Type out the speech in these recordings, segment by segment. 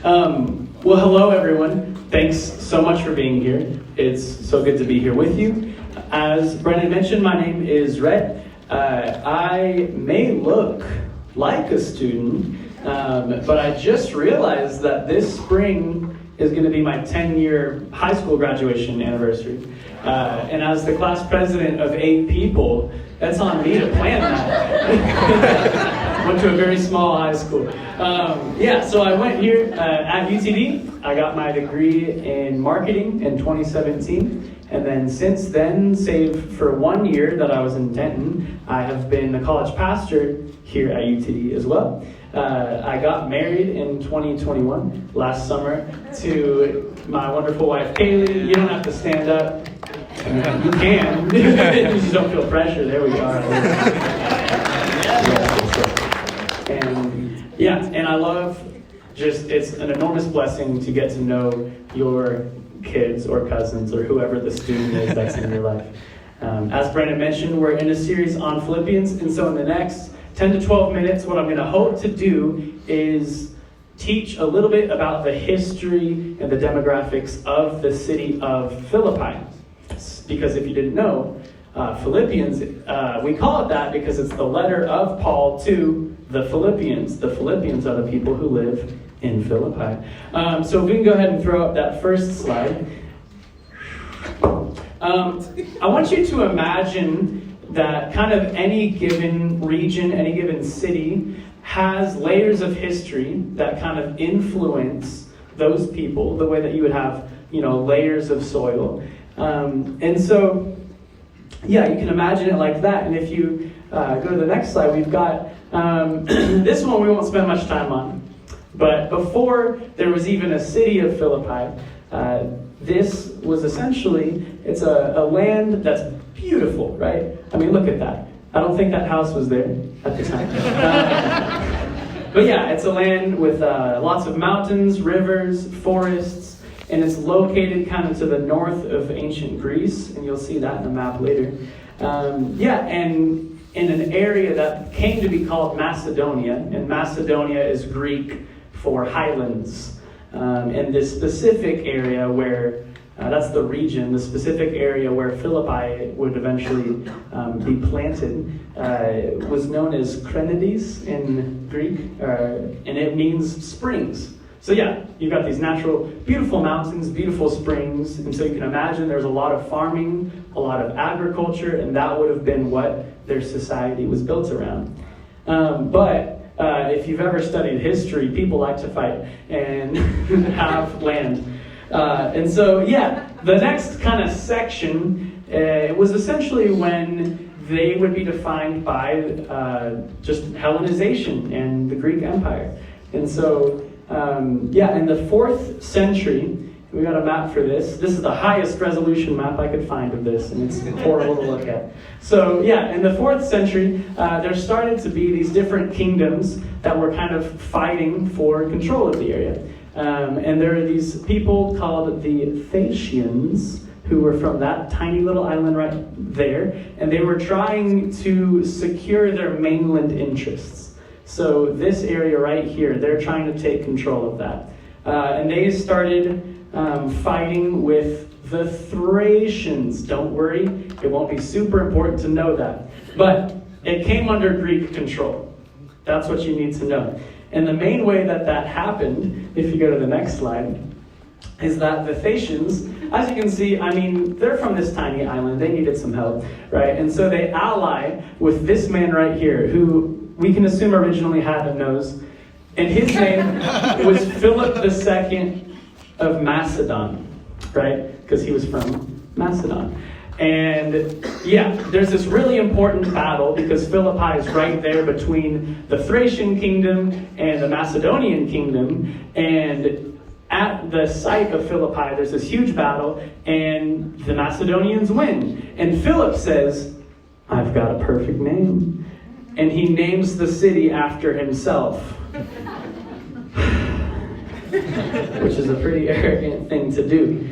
Well, hello everyone. Thanks so much for being here. It's so good to be here with you. As Brennan mentioned, my name is Rhett. I may look like a student, but I just realized that this spring is going to be my 10-year high school graduation anniversary. And as the class president of 8 people, that's on me to plan that. Went to a very small high school. So I went here at UTD. I got my degree in marketing in 2017. And then since then, save for 1 year that I was in Denton, I have been a college pastor here at UTD as well. I got married in 2021, last summer, to my wonderful wife, Kaylee. You don't have to stand up. You can. You just don't feel pressure. There we are. And I love it's an enormous blessing to get to know your kids or cousins or whoever the student is that's in your life. As Brandon mentioned, we're in a series on Philippians, and so in the next 10 to 12 minutes, what I'm going to hope to do is teach a little bit about the history and the demographics of the city of Philippi. Because if you didn't know, Philippians, we call it that because it's the letter of Paul to the Philippians. The Philippians are the people who live in Philippi. So if we can go ahead and throw up that first slide. I want you to imagine that kind of any given region, any given city has layers of history that kind of influence those people the way that you would have, layers of soil. And so, you can imagine it like that. And if you go to the next slide, we've got this one we won't spend much time on. But before there was even a city of Philippi, this was essentially, it's a land that's beautiful, right? I mean, look at that. I don't think that house was there at the time. But it's a land with lots of mountains, rivers, forests, and it's located kind of to the north of ancient Greece, and you'll see that in the map later. And in an area that came to be called Macedonia, and Macedonia is Greek for highlands. And this specific area where, that's the region, the specific area where Philippi would eventually be planted, was known as Krenides in Greek, and it means springs. So you've got these natural, beautiful mountains, beautiful springs, and so you can imagine there's a lot of farming, a lot of agriculture, and that would have been what their society was built around. But if you've ever studied history, people like to fight and have land. And so, the next kind of section was essentially when they would be defined by just Hellenization and the Greek Empire. And so, in the 4th century, we got a map for this. This is the highest resolution map I could find of this, and it's horrible to look at. So, in the 4th century, there started to be these different kingdoms that were kind of fighting for control of the area. And there are these people called the Thracians, who were from that tiny little island right there, and they were trying to secure their mainland interests. So this area right here, they're trying to take control of that. And they started fighting with the Thracians. Don't worry, it won't be super important to know that. But it came under Greek control. That's what you need to know. And the main way that happened, if you go to the next slide, is that the Thracians, as you can see, they're from this tiny island. They needed some help, right? And so they ally with this man right here, who we can assume originally had a nose. And his name was Philip II of Macedon, right? Because he was from Macedon. And there's this really important battle because Philippi is right there between the Thracian kingdom and the Macedonian kingdom. And at the site of Philippi, there's this huge battle, and the Macedonians win. And Philip says, I've got a perfect name. And he names the city after himself. Which is a pretty arrogant thing to do.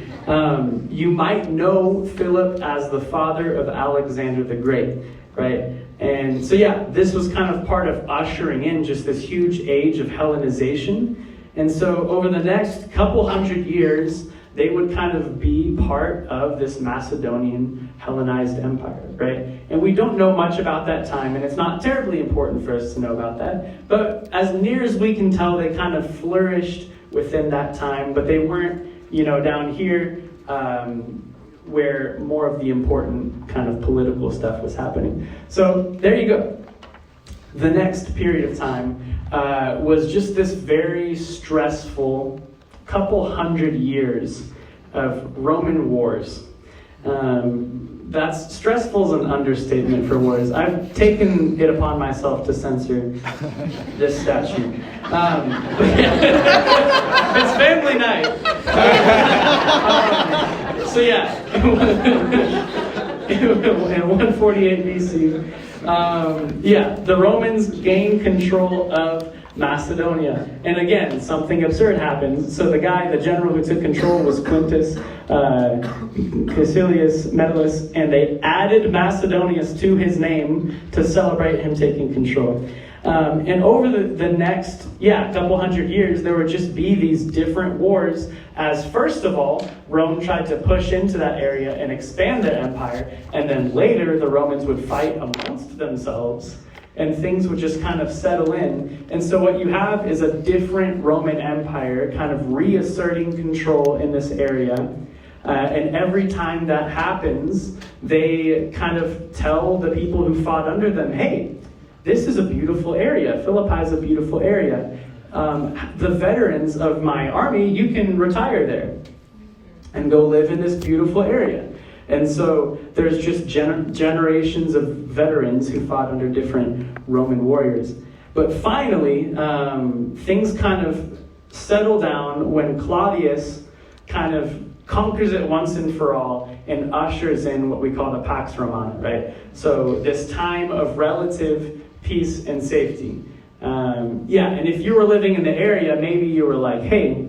You might know Philip as the father of Alexander the Great, right? And so this was kind of part of ushering in just this huge age of Hellenization. And so over the next couple hundred years, they would kind of be part of this Macedonian Hellenized empire, right? And we don't know much about that time, and it's not terribly important for us to know about that. But as near as we can tell, they kind of flourished within that time, but they weren't, down here where more of the important kind of political stuff was happening. So there you go. The next period of time was just this very stressful couple hundred years of Roman wars. That's stressful is an understatement for wars. I've taken it upon myself to censor this statue. It's family night. So yeah, in 148 BC, the Romans gained control of Macedonia. And again, something absurd happens. So the general who took control was Quintus Caecilius Metellus, and they added Macedonius to his name to celebrate him taking control. And over the next, couple hundred years, there would just be these different wars as, first of all, Rome tried to push into that area and expand their empire, and then later the Romans would fight amongst themselves, and things would just kind of settle in. And so what you have is a different Roman Empire kind of reasserting control in this area. And every time that happens, they kind of tell the people who fought under them, hey, this is a beautiful area. Philippi is a beautiful area. The veterans of my army, you can retire there and go live in this beautiful area. And so there's just generations of veterans who fought under different Roman warriors. But finally, things kind of settle down when Claudius kind of conquers it once and for all and ushers in what we call the Pax Romana, right? So this time of relative peace and safety. And if you were living in the area, maybe you were like, hey,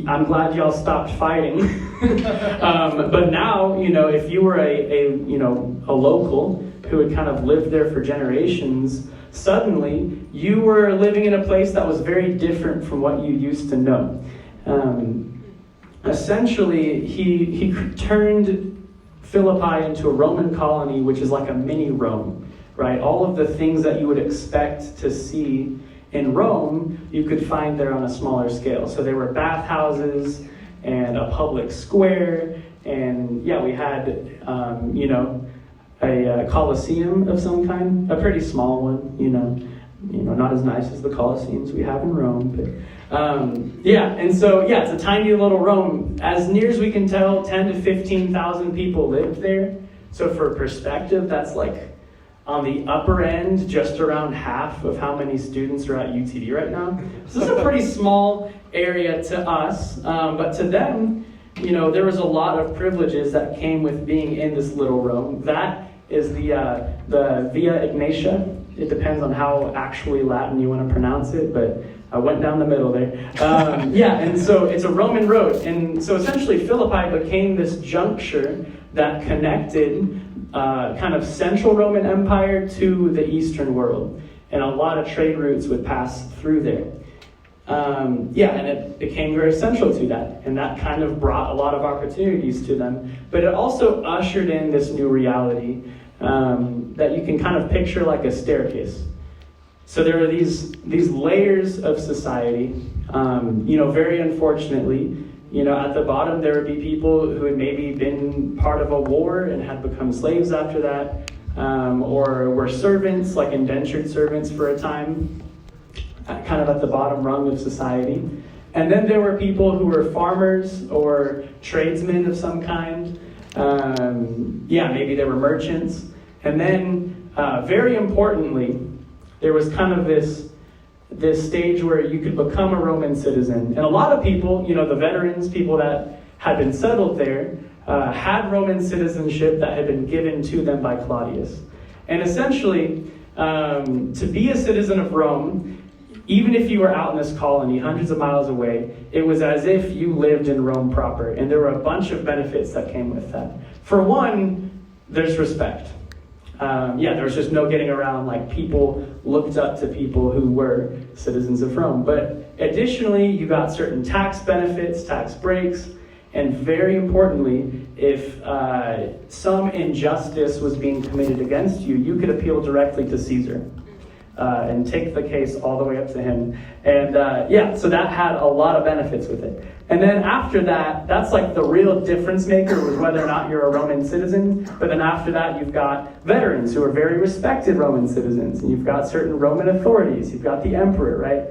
I'm glad y'all stopped fighting. But now, if you were a local who had kind of lived there for generations, suddenly you were living in a place that was very different from what you used to know. Essentially, he turned Philippi into a Roman colony, which is like a mini Rome, right? All of the things that you would expect to see in Rome, you could find there on a smaller scale. So there were bathhouses and a public square, and we had, a Colosseum of some kind, a pretty small one, not as nice as the Colosseums we have in Rome, but and so it's a tiny little Rome. As near as we can tell, 10 to 15,000 people lived there. So for perspective, that's like on the upper end, just around half of how many students are at UTD right now. So this is a pretty small area to us, but to them, there was a lot of privileges that came with being in this little Rome. That is the Via Ignatia. It depends on how actually Latin you want to pronounce it, but I went down the middle there. And so it's a Roman road. And so essentially Philippi became this juncture that connected kind of central Roman Empire to the Eastern world. And a lot of trade routes would pass through there. And it became very central to that. And that kind of brought a lot of opportunities to them. But it also ushered in this new reality that you can kind of picture like a staircase. So there are these layers of society. Very unfortunately, at the bottom there would be people who had maybe been part of a war and had become slaves after that, or were servants, like indentured servants for a time, kind of at the bottom rung of society. And then there were people who were farmers or tradesmen of some kind. Maybe they were merchants. And then, very importantly, there was kind of this stage where you could become a Roman citizen. And a lot of people, the veterans, people that had been settled there, had Roman citizenship that had been given to them by Claudius. And essentially, to be a citizen of Rome, even if you were out in this colony hundreds of miles away, it was as if you lived in Rome proper. And there were a bunch of benefits that came with that. For one, there's respect. there was just no getting around, like people looked up to people who were citizens of Rome. But additionally, you got certain tax benefits, tax breaks, and very importantly, if some injustice was being committed against you, you could appeal directly to Caesar and take the case all the way up to him. And so that had a lot of benefits with it. And then after that, that's like the real difference maker was whether or not you're a Roman citizen. But then after that, you've got veterans who are very respected Roman citizens. And you've got certain Roman authorities. You've got the emperor, right?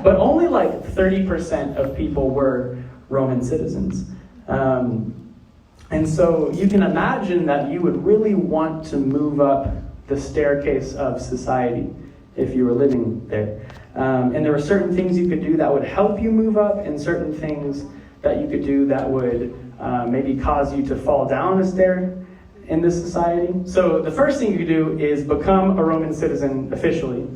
But only like 30% of people were Roman citizens. And so you can imagine that you would really want to move up the staircase of society if you were living there. And there were certain things you could do that would help you move up, and certain things that you could do that would maybe cause you to fall down a stair in this society. So the first thing you could do is become a Roman citizen officially.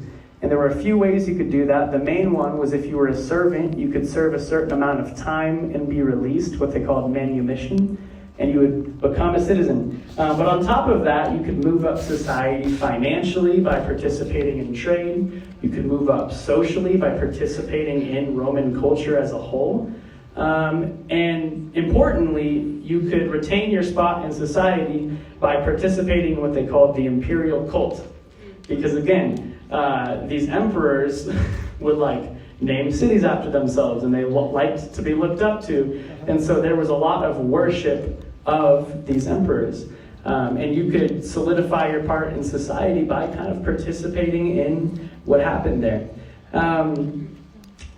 And there were a few ways you could do that. The main one was if you were a servant, you could serve a certain amount of time and be released, what they called manumission, and you would become a citizen. But on top of that, you could move up society financially by participating in trade. You could move up socially by participating in Roman culture as a whole. And importantly, you could retain your spot in society by participating in what they called the imperial cult. Because again, these emperors would name cities after themselves, and they liked to be looked up to. And so there was a lot of worship of these emperors. And you could solidify your part in society by kind of participating in what happened there.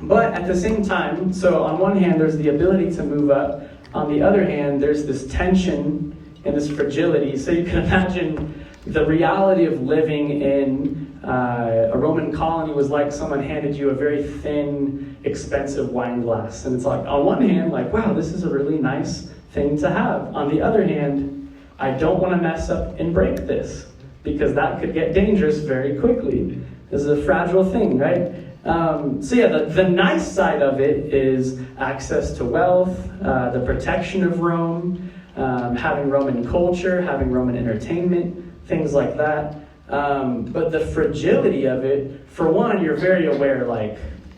But at the same time, so on one hand, there's the ability to move up. On the other hand, there's this tension and this fragility. So you can imagine the reality of living in a Roman colony was like someone handed you a very thin, expensive wine glass. And it's like, on one hand, wow, this is a really nice thing to have. On the other hand, I don't want to mess up and break this, because that could get dangerous very quickly. This is a fragile thing, right? The nice side of it is access to wealth, the protection of Rome, having Roman culture, having Roman entertainment, things like that. But the fragility of it, for one, you're very aware,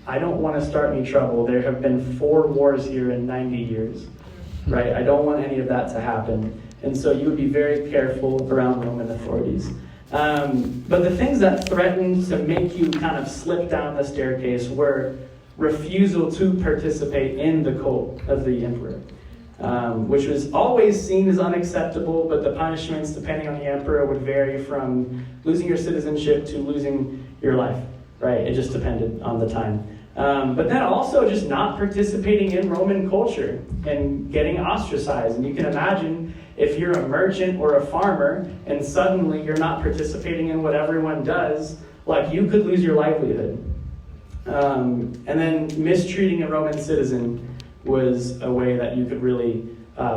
I don't want to start any trouble. There have been 4 wars here in 90 years, right? I don't want any of that to happen. And so you would be very careful around Roman authorities. But the things that threatened to make you kind of slip down the staircase were refusal to participate in the cult of the emperor, which was always seen as unacceptable, but the punishments, depending on the emperor, would vary from losing your citizenship to losing your life, right? It just depended on the time. But then also just not participating in Roman culture and getting ostracized. And you can imagine if you're a merchant or a farmer and suddenly you're not participating in what everyone does, you could lose your livelihood. And then mistreating a Roman citizen was a way that you could really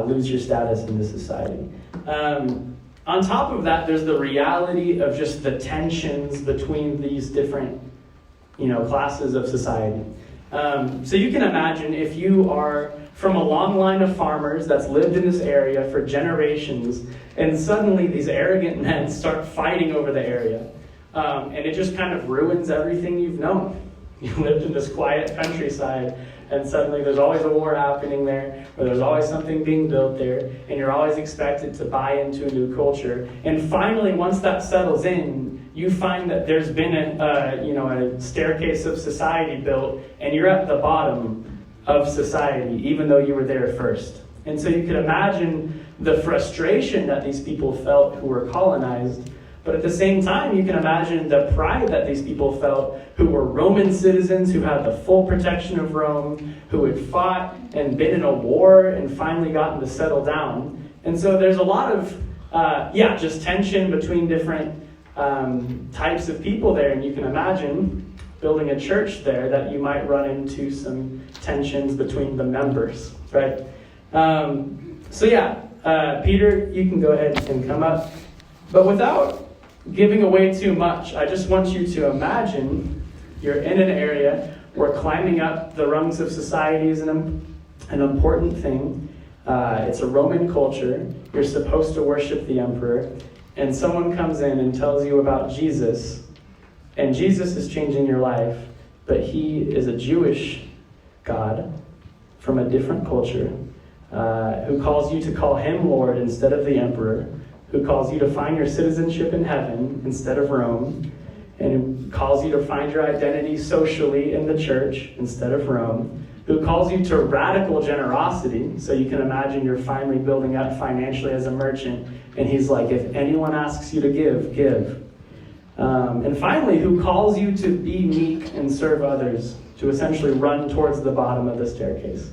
lose your status in the society. On top of that, there's the reality of just the tensions between these different classes of society. So you can imagine if you are from a long line of farmers that's lived in this area for generations, and suddenly these arrogant men start fighting over the area. And it just kind of ruins everything you've known. You lived in this quiet countryside, and suddenly there's always a war happening there, or there's always something being built there, and you're always expected to buy into a new culture. And finally, once that settles in, you find that there's been a staircase of society built, and you're at the bottom of society, even though you were there first. And so you could imagine the frustration that these people felt who were colonized, but at the same time, you can imagine the pride that these people felt who were Roman citizens, who had the full protection of Rome, who had fought and been in a war and finally gotten to settle down. And so there's a lot of, just tension between different types of people there. And you can imagine building a church there that you might run into some tensions between the members, right? Peter, you can go ahead and come up. But without giving away too much, I just want you to imagine you're in an area where climbing up the rungs of society is an important thing. It's a Roman culture. You're supposed to worship the emperor. and someone comes in and tells you about Jesus, and Jesus is changing your life, but he is a Jewish God from a different culture, who calls you to call him Lord instead of the emperor, who calls you to find your citizenship in heaven instead of Rome, and who calls you to find your identity socially in the church instead of Rome, who calls you to radical generosity, so you can imagine you're finally building up financially as a merchant, and he's like, if anyone asks you to give, give. And finally, who calls you to be meek and serve others, to essentially run towards the bottom of the staircase.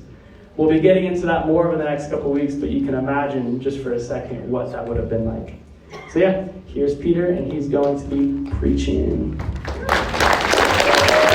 We'll be getting into that more over the next couple weeks, but you can imagine just for a second what that would have been like. So yeah, here's Peter, and he's going to be preaching.